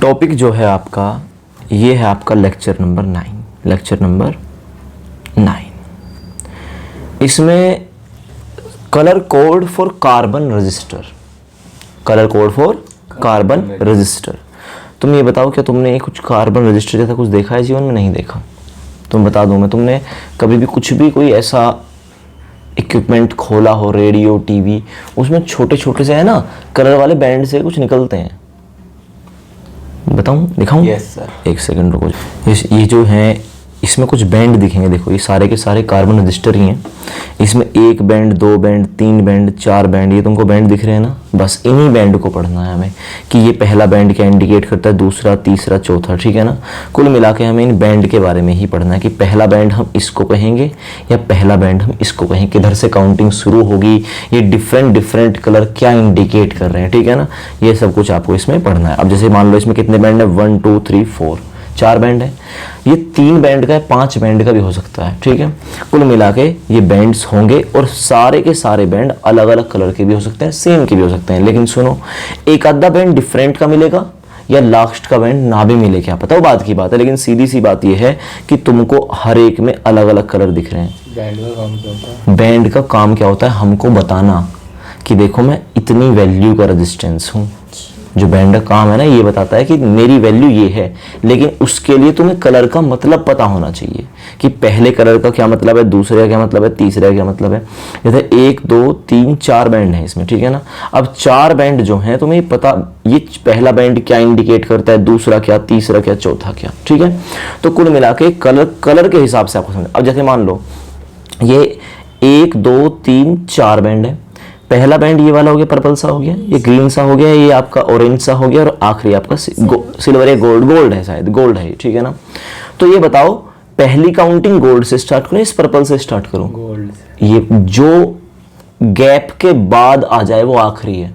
Topic जो है आपका, ये है आपका लेक्चर नंबर 9। लेक्चर नंबर 9 इसमें colour code for carbon register. Colour code for carbon register. तुम ये बताओ, क्या तुमने कुछ कार्बन रजिस्टर जैसा कुछ देखा है जीवन में? नहीं देखा। तुम बता दो मैं, तुमने कभी भी कुछ भी कोई ऐसा इक्विपमेंट खोला हो, रेडियो, टीवी, उसमें छोटे छोटे से है ना कलर वाले बैंड से कुछ निकलते हैं? बताऊं, दिखाऊं? Yes sir. एक सेकंड रुको। ये जो है इसमें कुछ बैंड दिखेंगे। देखो ये सारे के सारे कार्बन रजिस्टर ही हैं। इसमें 1 बैंड, 2 बैंड, 3 बैंड, 4 बैंड, ये तुमको बैंड दिख रहे हैं ना? बस इन्हीं बैंड को पढ़ना है हमें कि ये पहला बैंड क्या इंडिकेट करता है, दूसरा, तीसरा, चौथा, ठीक है ना? कुल मिला के हमें इन बैंड के बारे में ही पढ़ना है कि पहला बैंड हम इसको कहेंगे या पहला बैंड हम इसको कहेंगे, किधर से काउंटिंग शुरू होगी, ये डिफरेंट कलर क्या इंडिकेट कर रहे हैं, ठीक है ना? ये सब कुछ आपको इसमें पढ़ना है। अब जैसे मान लो इसमें कितने बैंड है, 1 2 3 4, 4 बैंड है। ये 3 बैंड का है, 5 बैंड का भी हो सकता है, ठीक है? कुल मिला के ये बैंड्स होंगे और सारे के सारे बैंड अलग अलग कलर के भी हो सकते हैं, सेम के भी हो सकते हैं। लेकिन सुनो, एक आधा बैंड डिफरेंट का मिलेगा या लास्ट का बैंड ना भी मिले, क्या पता, वो बात की बात है। लेकिन सीधी सी बात ये है कि तुमको हर एक में अलग अलग कलर दिख रहे हैं। बैंड का काम क्या होता है? बैंड का काम क्या होता है? हमको बताना कि देखो मैं इतनी वैल्यू का रेजिस्टेंस हूँ। जो बैंड का काम है ना, ये बताता है कि मेरी वैल्यू ये है। लेकिन उसके लिए तुम्हें कलर का मतलब पता होना चाहिए कि पहले कलर का क्या मतलब है, दूसरे का क्या मतलब है, तीसरे का क्या मतलब है। जैसे 1 2 3 4 बैंड है इसमें, ठीक है ना? अब 4 बैंड जो हैं तुम्हें पता, ये पहला बैंड क्या इंडिकेट करता है, दूसरा क्या, तीसरा क्या, चौथा क्या, ठीक है? तो कुल मिला के कलर के हिसाब से आपको समझ। अब जैसे मान लो ये 1 2 3 4 बैंड है। पहला बैंड ये वाला हो गया, पर्पल सा हो गया, ये ग्रीन सा हो गया, ये आपका ऑरेंज सा हो गया और आखिरी आपका सिल्वर या गोल्ड है, शायद गोल्ड है, ठीक है ना? तो ये बताओ, पहली काउंटिंग गोल्ड से स्टार्ट करूं, इस पर्पल से स्टार्ट करूं? गोल्ड। ये जो गैप के बाद आ जाए वो आखिरी है,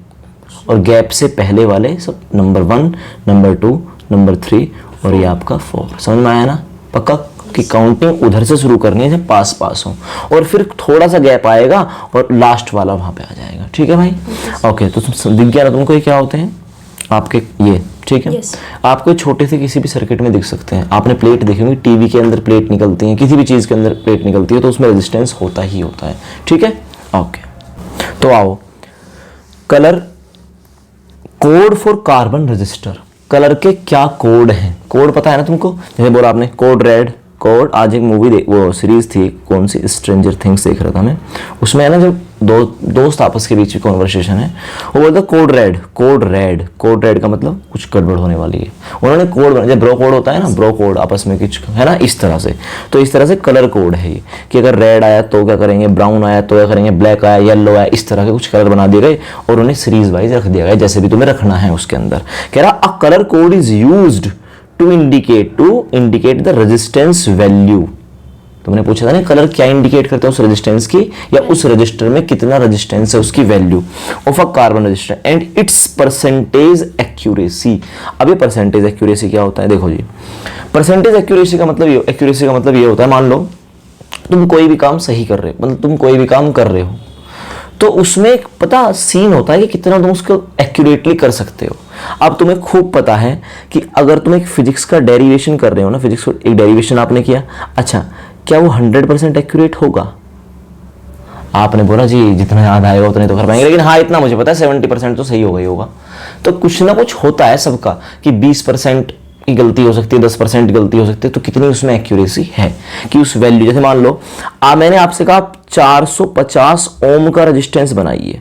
और गैप से पहले वाले सब नंबर 1, नंबर 2, नंबर 3 और ये आपका 4। समझ में आया ना? पक्का कि काउंटिंग उधर से शुरू करनी है जब पास हो, और फिर थोड़ा सा गैप आएगा और लास्ट वाला वहां पे आ जाएगा, ठीक है भाई? ओके, तो तुम दिख गया ना तुमको ये क्या होते हैं आपके, ये, ठीक है? yes. आपको छोटे से किसी भी सर्किट में दिख सकते हैं। आपने प्लेट देखी होगी, टीवी के अंदर प्लेट निकलती है, किसी भी चीज के अंदर प्लेट निकलती है, तो उसमें रेजिस्टेंस होता ही होता है, ठीक है? ओके, तो आओ, colour code for carbon register. Colour के क्या कोड हैं? कोड पता है ना तुमको? जैसे बोला आपने कोड रेड, कोड, आज एक मूवी वो सीरीज थी, कौन सी, स्ट्रेंजर थिंग्स देख रहा था मैं, उसमें है ना जब दोस्त आपस के बीच में कॉन्वर्सेशन है, वो बोलता code red, code red, code red का मतलब कुछ गड़बड़ होने वाली है। उन्होंने कोड बना, जब ब्रो कोड होता है ना, ब्रो कोड आपस में कुछ है ना, इस तरह से। तो इस तरह से कलर कोड है ये कि अगर रेड आया तो क्या करेंगे, ब्राउन आया तो क्या करेंगे, ब्लैक आया, येलो आया, इस तरह के कुछ कलर बना दिए गए और उन्हें सीरीज वाइज रख दिया गया, जैसे भी तुम्हें रखना है उसके अंदर। कह रहा a colour code is used to indicate the resistance value. तुमने पूछा था ना कलर क्या इंडिकेट करता है, उस रेजिस्टेंस की या उस रजिस्टर में कितना रेजिस्टेंस है उसकी value of a carbon register and it's percentage accuracy. अब ये परसेंटेज एक्यूरेसी क्या होता है? देखो जी, परसेंटेज एक्यूरेसी का मतलब ये होता है, मान लो तुम कोई भी काम सही कर रहे हो, मतलब तुम कोई भी काम कर रहे हो, तो उसमें एक पता सीन होता है कि कितना तुम उसको एक्यूरेटली कर सकते हो। अब तुम्हें खूब पता है कि अगर तुम एक फिजिक्स का डेरिवेशन कर रहे हो ना, फिजिक्स का एक डेरिवेशन आपने किया, अच्छा क्या वो 100% एक्यूरेट होगा? आपने बोला जी जितना याद आएगा उतने तो कर पाएंगे, लेकिन हाँ इतना मुझे पता है 70% तो सही होगा ही होगा। तो कुछ ना कुछ होता है सबका कि 20% की गलती हो सकती है, 10% गलती हो सकती है, तो कितनी उसमें एक्यूरेसी है कि उस वैल्यू, जैसे मान लो मैंने आपसे कहा 450 ओम का रेजिस्टेंस बनाइए,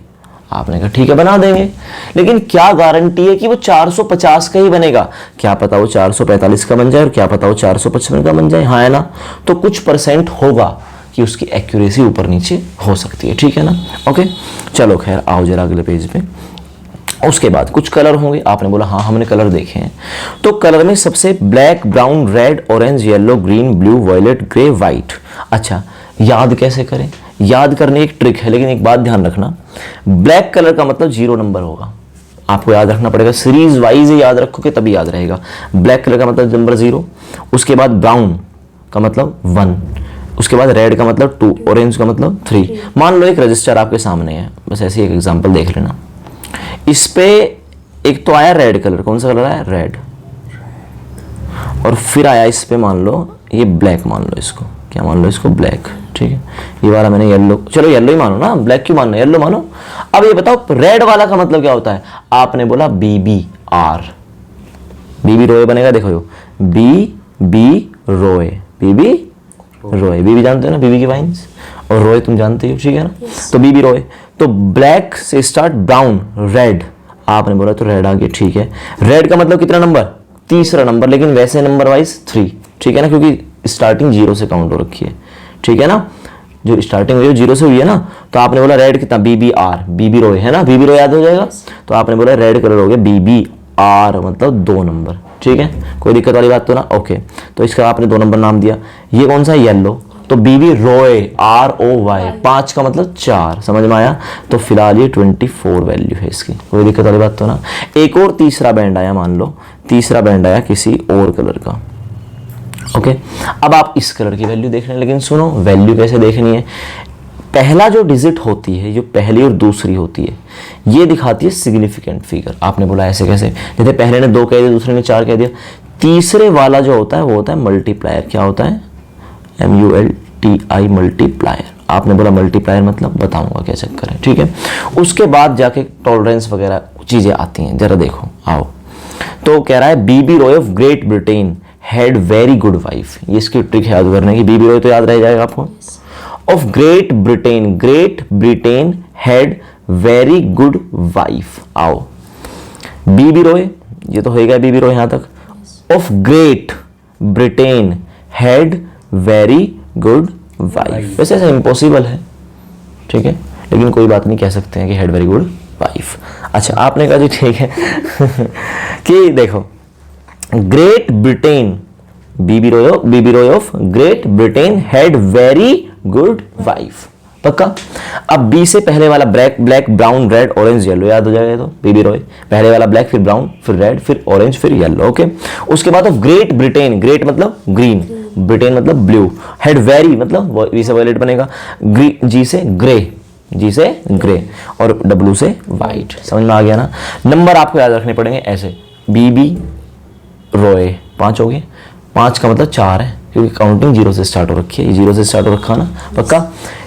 आपने कहा ठीक है बना देंगे, लेकिन क्या गारंटी है कि वो 450 का ही बनेगा? क्या पता वो 445 का बन जाए और क्या पता वो 455 का बन जाए, हाँ है ना? तो कुछ परसेंट होगा कि उसकी एक्यूरेसी ऊपर नीचे हो सकती है, ठीक है ना? ओके, चलो खैर आओ जरा अगले पेज पे। उसके बाद कुछ कलर होंगे, आपने बोला हाँ हमने कलर देखे हैं। तो कलर में सबसे black, brown, red, orange, yellow, green, blue, violet, grey, white. अच्छा याद कैसे करें? याद करने एक ट्रिक है, लेकिन एक बात ध्यान रखना, ब्लैक कलर का मतलब 0 नंबर होगा, आपको याद रखना पड़ेगा, सीरीज वाइज याद रखोगे तभी याद रहेगा। ब्लैक कलर का मतलब नंबर 0, उसके बाद ब्राउन का मतलब 1, उसके बाद रेड का मतलब 2, ऑरेंज का मतलब 3। मान लो एक रजिस्टर आपके सामने है, बस ऐसे एक एग्जांपल देख लेना। इस पे एक तो आया रेड कलर, कौन सा कलर आया? रेड, और फिर आया इस पे मान लो ये ब्लैक, मान लो इसको क्या मान लो, इसको ब्लैक, ठीक है। ये वाला मैंने येलो, चलो येलो ही मानो ना, ब्लैक क्यों मानना, येलो मानो। अब ये बताओ रेड वाला का मतलब क्या होता है, आपने बोला BBR, बीबी रोए बनेगा, देखो यो BB रोए, बीबी रोए, बीबी जानते हो ना, बीबी की वाइन्स, और रोए तुम जानते हो, ठीक है ना। तो बीबी रोए, तो ब्लैक से स्टार्ट, ब्राउन, रेड, आपने बोला तो रेड आ गया, ठीक है। रेड का मतलब कितना नंबर, तीसरा नंबर, लेकिन वैसे नंबर वाइज 3, ठीक है ना, क्योंकि स्टार्टिंग 0 से काउंट हो रखी है, ठीक है ना, जो स्टार्टिंग हुई है 0 से हुई है ना। तो आपने बोला रेड कितना, BBR, बीबी रोए है ना, बीबी रोए याद हो जाएगा। तो आपने बोला रेड कलर हो गया BBR, मतलब 2 नंबर, ठीक है, कोई दिक्कत वाली बात तो ना, ओके। तो इसका आपने 2 नंबर नाम दिया। ये कौन सा है, येलो, तो बीबी रोए, ROY, 5 का मतलब 4, समझ में आया। तो फिलहाल ये 24 वैल्यू है इसकी, कोई दिक्कत वाली बात तो ना। एक और तीसरा बैंड आया, मान लो तीसरा बैंड आया किसी और कलर का, ओके। अब आप इस कलर की वैल्यू देख रहे हैं, लेकिन सुनो वैल्यू कैसे देखनी है, पहला जो डिजिट होती है, जो पहली और दूसरी होती है, ये दिखाती है सिग्निफिकेंट फिगर। आपने बोला ऐसे कैसे, जैसे पहले ने 2 कह दिया, दूसरे ने 4 कह दिया, तीसरे वाला जो होता है वो होता है मल्टीप्लायर। क्या होता है, MULTI, मल्टीप्लायर। आपने बोला मल्टीप्लायर मतलब, बताऊंगा क्या चक्कर है, ठीक है। उसके बाद जाके टॉलरेंस वगैरह चीजें आती हैं, जरा देखो आओ। तो कह रहा है B B Roy of great Britain had very good wife, ये इसकी ट्रिक याद करने की, बीबी रॉय तो याद रह जाएगा आपको। Of great Britain had very good wife, आओ बीबी रॉय, ये तो हो गया बीबी रॉय यहां तक। Of great Britain had very good wife, वैसे ऐसा इम्पॉसिबल है, ठीक है, लेकिन कोई बात नहीं, कह सकते हैं कि हैड वेरी गुड वाइफ। अच्छा आपने कहा जी ठीक है कि देखो great Britain, BB Roy of great Britain had very good wife, पक्का। अब बी से पहले वाला black brown red orange yellow, याद हो जाएगा। तो बीबी रॉय पहले वाला ब्लैक, फिर ब्राउन, फिर रेड, फिर ऑरेंज, फिर येलो, ओके। उसके बाद ऑफ ग्रेट ब्रिटेन, ग्रेट मतलब ग्रीन, ब्रिटेन मतलब ब्लू, हैड वेरी मतलब वी से वायलेट बनेगा, जी से ग्रे और डब्ल्यू से वाइट, समझ में आ गया ना। नंबर आपको याद रखने पड़ेंगे ऐसे, बीबी रॉय 5 हो गए, 5 का मतलब 4 है, क्योंकि काउंटिंग 0 से स्टार्ट हो रखी है, 0 से स्टार्ट हो रखा ना, पक्का।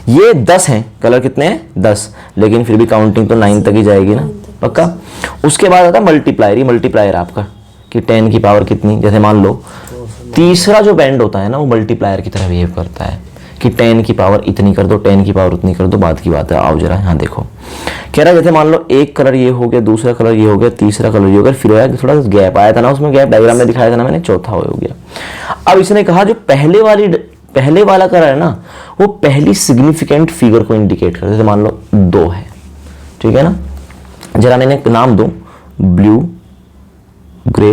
ये 10 हैं, कलर कितने हैं 10, लेकिन फिर भी काउंटिंग तो 9 तक ही जाएगी ना, पक्का। उसके बाद आता है मल्टीप्लायर, ये मल्टीप्लायर आपका कि 10 की पावर कितनी, जैसे मान लो तीसरा जो बैंड होता है ना वो मल्टीप्लायर की तरह बिहेव करता है कि 10 की पावर इतनी कर दो, 10 की पावर उतनी कर दो, बाद की बात है। आओ जरा यहाँ देखो, कह रहा है जैसे मान लो एक कलर ये हो गया, दूसरा कलर ये हो गया, तीसरा कलर ये हो गया, फिर आया थोड़ा गैप आया था ना, उसमें गैप डायग्राम में दिखाया था ना मैंने, चौथा हो गया। अब इसने कहा जो पहले वाला कलर है ना वो पहली सिग्निफिकेंट फिगर को इंडिकेट करते, जैसे मान लो 2 है, ठीक है ना। जरा मैंने नाम दूं ब्लू, ग्रे,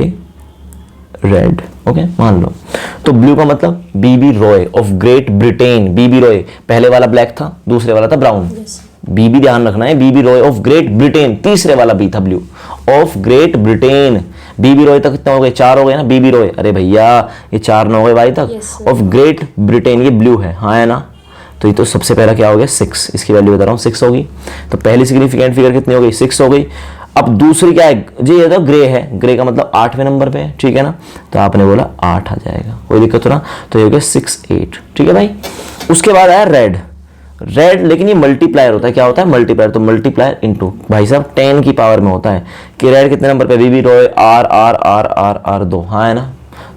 रेड, ओके मान लो। तो ब्लू का मतलब बीबी Roy of great Britain, BB Roy पहले वाला ब्लैक था, दूसरे वाला था ब्राउन, बीबी ध्यान रखना है, B B Roy of great Britain, तीसरे वाला बी था blue, of great Britain, BB Roy तक कितना हो गए 4 हो गए ना, बीबी रॉय, अरे भैया ये 4 न हो गए भाई तक, ऑफ ग्रेट ब्रिटेन ये ब्लू है, हाँ है ना। तो ये तो सबसे पहला क्या हो गया 6, इसकी वैल्यू बता रहा हूँ 6 होगी। तो पहली सिग्निफिकेंट फिगर कितनी हो गई 6 हो गई। अब दूसरी क्या है जी, ये तो ग्रे है, ग्रे का मतलब 8वें नंबर पे है, ठीक है ना। तो आपने बोला 8 आ जाएगा, कोई दिक्कत हो ना। तो ये हो गया 6 8, ठीक है भाई। उसके बाद आया रेड, लेकिन ये मल्टीप्लायर होता है, क्या होता है मल्टीप्लायर, तो मल्टीप्लायर इनटू भाई साहब 10 की पावर में होता है कि रेड कितने नंबर पे, B B Roy R R R R R 2, हाँ है ना।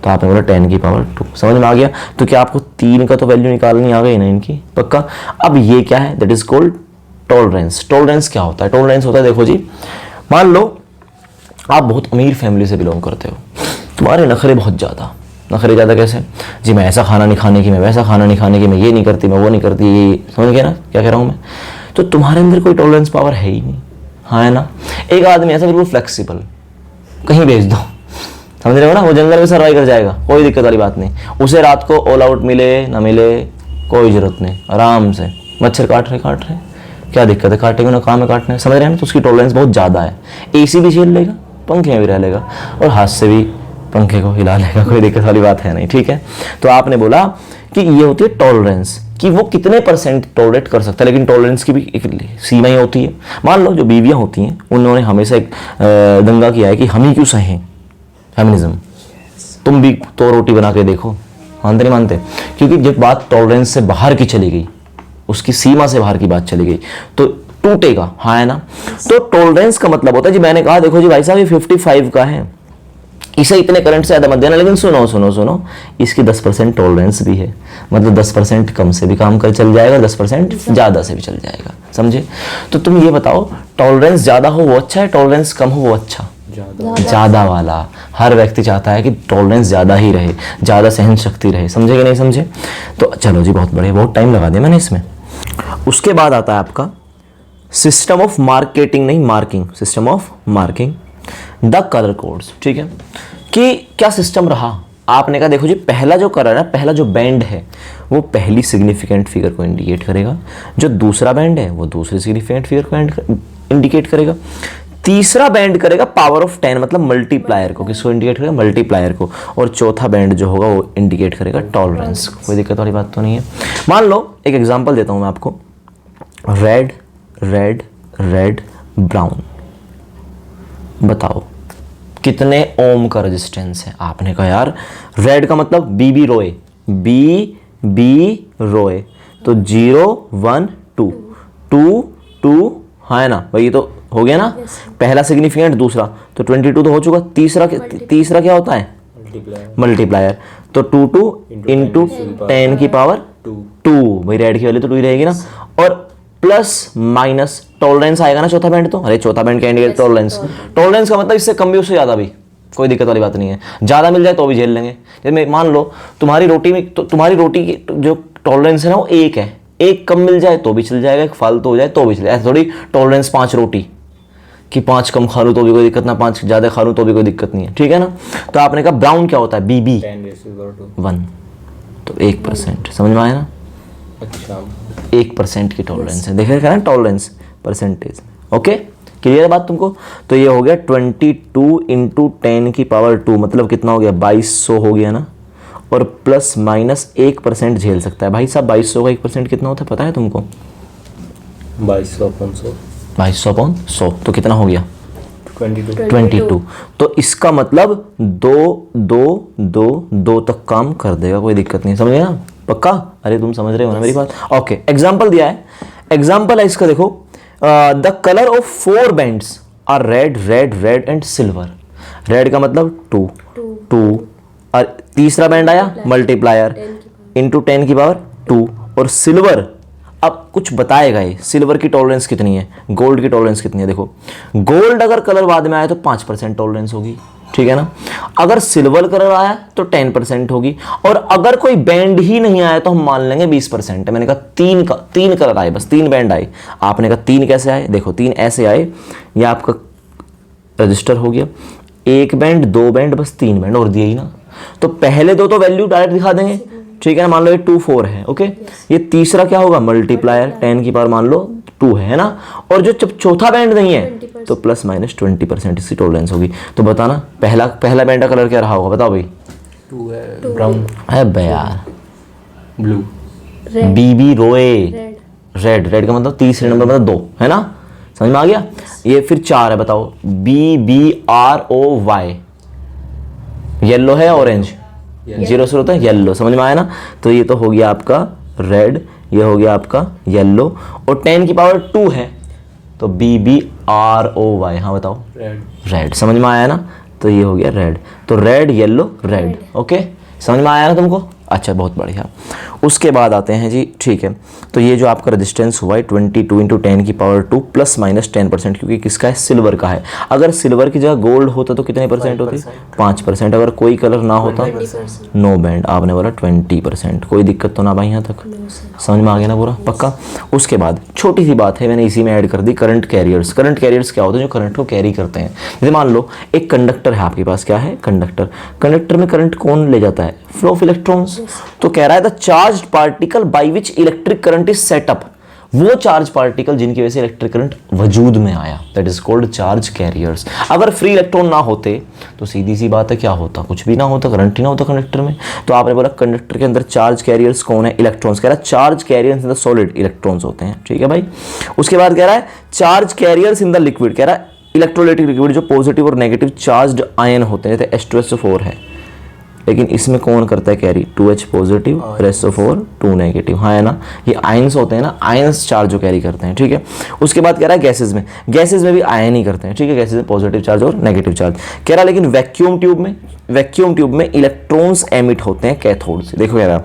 तो आपने बोला 10 की पावर 2, समझ में आ गया। तो क्या आपको 3 का तो वैल्यू निकालनी आ गई ना इनकी, पक्का। अब ये क्या है, that is called tolerance. Tolerance क्या होता है, टॉलरेंस होता है देखो जी, मान लो आप बहुत अमीर फैमिली से बिलोंग करते हो, तुम्हारे नखरे बहुत ज़्यादा, नखरे ज़्यादा कैसे जी, मैं ऐसा खाना नहीं खाने की, मैं वैसा खाना नहीं खाने की, मैं ये नहीं करती, मैं वो नहीं करती, ये समझ गया ना क्या कह रहा हूँ मैं। तो तुम्हारे अंदर कोई टॉलरेंस पावर है ही नहीं, हाँ है ना। एक आदमी ऐसा बिल्कुल फ्लेक्सिबल, कहीं भेज दो, समझ रहे हो ना, वो जंगल में सर्वाइव कर जाएगा, कोई दिक्कत वाली बात नहीं। उसे रात को ऑल आउट मिले ना मिले कोई जरूरत नहीं, आराम से मच्छर काट रहे, क्या दिक्कत है, काटेंगे ना, काम है काटने, समझ रहे हैं ना। तो उसकी टॉलरेंस बहुत ज़्यादा है, एसी भी झेल लेगा, पंखे में भी रह लेगा, और हाथ से भी पंखे को हिला लेगा, कोई दिक्कत वाली बात है नहीं, ठीक है। तो आपने बोला कि ये होती है टॉलरेंस, कि वो कितने परसेंट टॉलरेट कर सकता है, लेकिन टॉलरेंस की भी एक सीमा ही होती है। मान लो जो बीवियाँ होती हैं उन्होंने हमेशा एक दंगा किया है कि हम ही क्यों सहें, फेमिनिज्म, तुम भी तो रोटी बना के देखो, मानते नहीं मानते? क्योंकि जब बात टॉलरेंस से बाहर की चली गई, उसकी सीमा से बाहर की बात चली गई, तो टूटेगा, हाँ है ना? तो टॉलरेंस का मतलब होता है जी, मैंने कहा देखो जी भाई साहब ये 55 का है, इसे इतने करंट से ज़्यादा मत देना, लेकिन सुनो सुनो सुनो, इसकी 10% टॉलरेंस भी है, मतलब 10% कम से भी काम कर चल जाएगा, 10% ज़्यादा से भी चल जाएगा, समझे? तो तुम ये बताओ, टॉलरेंस ज़्यादा हो वो अच्छा है, टॉलरेंस कम हो वो अच्छा? ज़्यादा वाला। हर व्यक्ति चाहता है कि टॉलरेंस ज़्यादा ही रहे, ज़्यादा सहन शक्ति रहे, समझे कि नहीं समझे? तो चलो जी, बहुत बढ़िया, बहुत टाइम लगा दिया मैंने इसमें। उसके बाद आता है आपका सिस्टम ऑफ मार्केटिंग, नहीं marking, system of marking the colour codes. ठीक है, कि क्या सिस्टम रहा? आपने कहा देखो जी, पहला जो कलर है, पहला जो बैंड है वो पहली सिग्निफिकेंट फिगर को इंडिकेट करेगा, जो दूसरा बैंड है वो दूसरी सिग्निफिकेंट फिगर को इंडिकेट करेगा, तीसरा बैंड करेगा पावर ऑफ 10 मतलब मल्टीप्लायर को, किसको इंडिकेट करेगा? मल्टीप्लायर को, और चौथा बैंड जो होगा वो इंडिकेट करेगा टॉलरेंस को। कोई दिक्कत वाली बात तो नहीं है। मान लो एक एग्जांपल देता हूं मैं आपको, रेड रेड रेड ब्राउन, बताओ कितने ओम का रेजिस्टेंस है? आपने कहा यार रेड का मतलब बी रोए, बी रोए, तो 0 1 2 2 2, हाँ है ना भाई? ये तो हो गया ना, पहला सिग्निफिकेंट, दूसरा तो 22 तो हो चुका, तीसरा क्या होता है? मल्टीप्लायर। तो 2 2 इंटू 10 की पावर 2, भाई रेड की वैल्यू तो 2 ही रहेगी ना, और प्लस माइनस टॉलरेंस आएगा ना चौथा बैंड, तो अरे चौथा बैंड का इंडिकेटर टॉलरेंस, टॉलरेंस का मतलब इससे कम भी उससे ज़्यादा भी, कोई दिक्कत वाली बात नहीं है, ज़्यादा मिल जाए तो भी झेल लेंगे। जैसे मान लो तुम्हारी रोटी में, तो तुम्हारी रोटी की जो टॉलरेंस है ना वो 1 है, 1 कम मिल जाए तो भी चल जाएगा, 1 फालतू हो जाए तो भी चल जाएगा। ऐसा थोड़ी टॉलरेंस 5 रोटी कि 5 कम खा लूँ तो भी कोई दिक्कत ना, 5 ज़्यादा खा लूँ तो भी कोई दिक्कत नहीं है, ठीक है ना? तो आपने कहा ब्राउन क्या होता है? BB 1, तो 1%, समझ में आया ना? अच्छा, 1% की टॉलरेंस है, देख रहे हैं टॉलरेंस परसेंटेज। ओके, क्लियर है बात तुमको? तो ये हो गया 22 इंटू 10 की पावर 2, मतलब कितना हो गया? 2200 हो गया ना, और प्लस माइनस 1% झेल सकता है। भाई साहब 2200 का 1% कितना होता है पता है तुमको? 2200/100, तो कितना हो गया? 22। तो इसका मतलब 2 तक काम कर देगा, कोई दिक्कत नहीं, समझे ना? पक्का? अरे तुम समझ रहे हो ना मेरी बात? ओके, एग्जाम्पल दिया है, एग्जाम्पल है इसका, देखो the colour of 4 bands are red red red and silver. Red का मतलब 2, और तीसरा बैंड आया मल्टीप्लायर इंटू 10 की पावर 2, और सिल्वर, अब कुछ बताएगा ये, सिल्वर की टॉलरेंस कितनी है, गोल्ड की टॉलरेंस कितनी है? देखो गोल्ड अगर कलर बाद में आया तो 5% टॉलरेंस होगी, ठीक है ना? अगर सिल्वर कलर आया तो 10% होगी, और अगर कोई बैंड ही नहीं आया तो हम मान लेंगे 20%। मैंने कहा 3 कलर आए, बस 3 बैंड आए। आपने कहा 3 कैसे आए? देखो 3 ऐसे आए, ये आपका रजिस्टर हो गया, 1 बैंड 2 बैंड, बस 3 बैंड और दिए ही ना, तो पहले 2 तो वैल्यू डायरेक्ट दिखा देंगे, ठीक है ना? मान लो ये 2 4 है, ओके, ये तीसरा क्या होगा? मल्टीप्लायर 10 की पावर मान लो 2 है ना, और जो जब चौथा बैंड नहीं है तो प्लस माइनस 20% इसकी टॉलरेंस होगी। तो बताना पहला बैंड का कलर क्या रहा होगा? बताओ भाई। 2 है ब्राउन, है बे यार, ब्लू, BB रोए, रेड का मतलब तीसरे नंबर मतलब 2 है ना, समझ में आ गया? ये फिर 4 है, बताओ BBROY, येलो है, ऑरेंज, 0 से होता है येलो, समझ में आया ना? तो ये तो हो गया आपका रेड, ये हो गया आपका येलो, और 10 की पावर 2 है तो BBROY, हाँ बताओ, रेड, समझ में आया ना? तो ये हो गया रेड, तो रेड येलो रेड, ओके, समझ में आया ना तुमको? अच्छा, बहुत बढ़िया। उसके बाद आते हैं जी, ठीक है, तो ये जो आपका रेजिस्टेंस हुआ है 22 इंटू 10 की पावर 2 प्लस माइनस 10%, क्योंकि किसका है? सिल्वर का है। अगर सिल्वर की जगह गोल्ड होता तो कितने परसेंट होती? 5%। अगर कोई कलर ना होता, नो बैंड, आपने बोला 20%। कोई दिक्कत तो ना भाई यहाँ तक? समझ में आ गया ना पूरा? पक्का। उसके बाद छोटी सी बात है, मैंने इसी में ऐड कर दी, करंट कैरियर्स। करंट कैरियर्स क्या होते हैं? जो करंट को कैरी करते हैं। जैसे मान लो एक कंडक्टर है आपके पास, क्या है? कंडक्टर। कंडक्टर में करंट कौन ले जाता है? Flow of electrons. तो कह रहा है the charged particle by which electric current is set up, वो चार्ज पार्टिकल जिनकी वजह से इलेक्ट्रिक करंट वजूद में आया, that is called charge carriers. अगर फ्री इलेक्ट्रॉन ना होते तो सीधी सी बात है, क्या होता? कुछ भी ना होता, करंट ही ना होता कंडक्टर में। तो आपने बोला कंडक्टर के अंदर चार्ज कैरियर्स कौन है? इलेक्ट्रॉन्स। कह रहा है charge carriers in the solid, electrons होते हैं, ठीक है भाई। उसके बाद कह रहा है charge carriers in the liquid, कह रहा है इलेक्ट्रोलाइटिक लिक्विड जो पॉजिटिव और नेगेटिव चार्ज्ड आयन होते हैं, जैसे H2SO4 है, लेकिन इसमें कौन करता है carry? 2H positive, rest of 4 2 negative. हाँ है ना, ये आयंस होते हैं ना, आयंस चार्ज जो कैरी करते हैं, ठीक है। उसके बाद कह रहा है गैसेज में, गैसेज में भी आयन ही करते हैं, ठीक है, गैसेज में पॉजिटिव चार्ज और नेगेटिव चार्ज। कह रहा लेकिन वैक्यूम ट्यूब में इलेक्ट्रॉन्स एमिट होते हैं कैथोड से। देखो कह रहा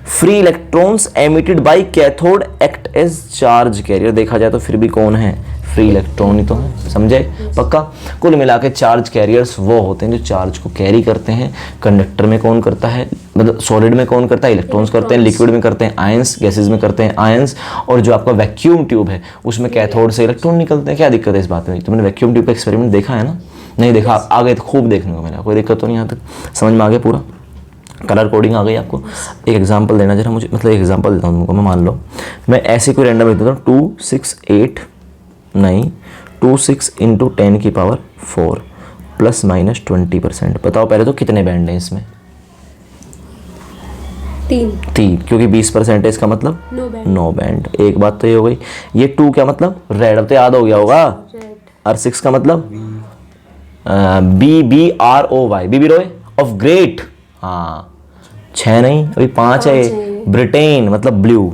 free electrons emitted by cathode act as charge carrier. देखा जाए तो फिर भी कौन है? फ्री इलेक्ट्रॉन ही तो है, समझे? पक्का। कुल मिला के चार्ज कैरियर्स वो होते हैं जो चार्ज को कैरी करते हैं। कंडक्टर में कौन करता है, मतलब सॉलिड में कौन करता है? इलेक्ट्रॉन्स करते हैं। लिक्विड में करते हैं आयंस, गैसेज में करते हैं आयंस। और जो आपका वैक्यूम ट्यूब है उसमें कैथोड से इलेक्ट्रॉन निकलते हैं। क्या दिक्कत है इस बात में? तुमने वैक्यूम ट्यूब का एक्सपेरिमेंट देखा है ना? नहीं देखा? आगे तो खूब देखने को मिला, कोई दिक्कत तो नहीं। यहाँ तक समझ में आ गया पूरा? कलर कोडिंग आ गई आपको? एक एग्जांपल देना जरा मुझे, मतलब एक एग्जांपल देता हूँ तुमको मैं। मान लो मैं ऐसे कोई रैंडम लिख देता हूँ 26 इंटू 10 की पावर 4 प्लस माइनस 20%। बताओ पहले तो कितने बैंड हैं इसमें? 3, क्योंकि 20% है, इसका मतलब 9 बैंड। एक बात तो ये हो गई। ये 2 क्या मतलब? रेड। अब तो याद हो गया होगा। और 6 का मतलब BBROY, BB Roy of great. हाँ 6 नहीं, अभी 5 है। ब्रिटेन मतलब ब्लू,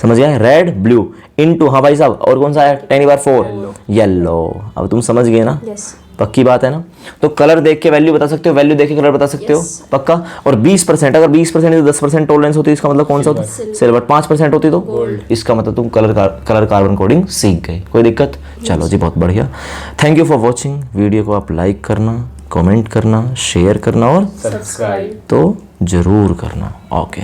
समझ गया? रेड ब्लू इनटू, हाँ भाई साहब, और कौन सा है? 10⁴ येलो। अब तुम समझ गए ना? पक्की बात है ना? तो कलर देख के वैल्यू बता सकते हो, वैल्यू देख के कलर बता सकते हो, पक्का। और 20%, अगर 20% से 10% टॉलरेंस होती है, इसका मतलब कौन सा होता है? सिल्वर। 5% होती तो गोल्ड। इसका मतलब तुम कलर कार्बन कोडिंग सीख गए। कोई दिक्कत? चलो जी, बहुत बढ़िया। Thank you for watching. Video को आप लाइक करना, कमेंट करना, शेयर करना और सब्सक्राइब तो जरूर करना। ओके।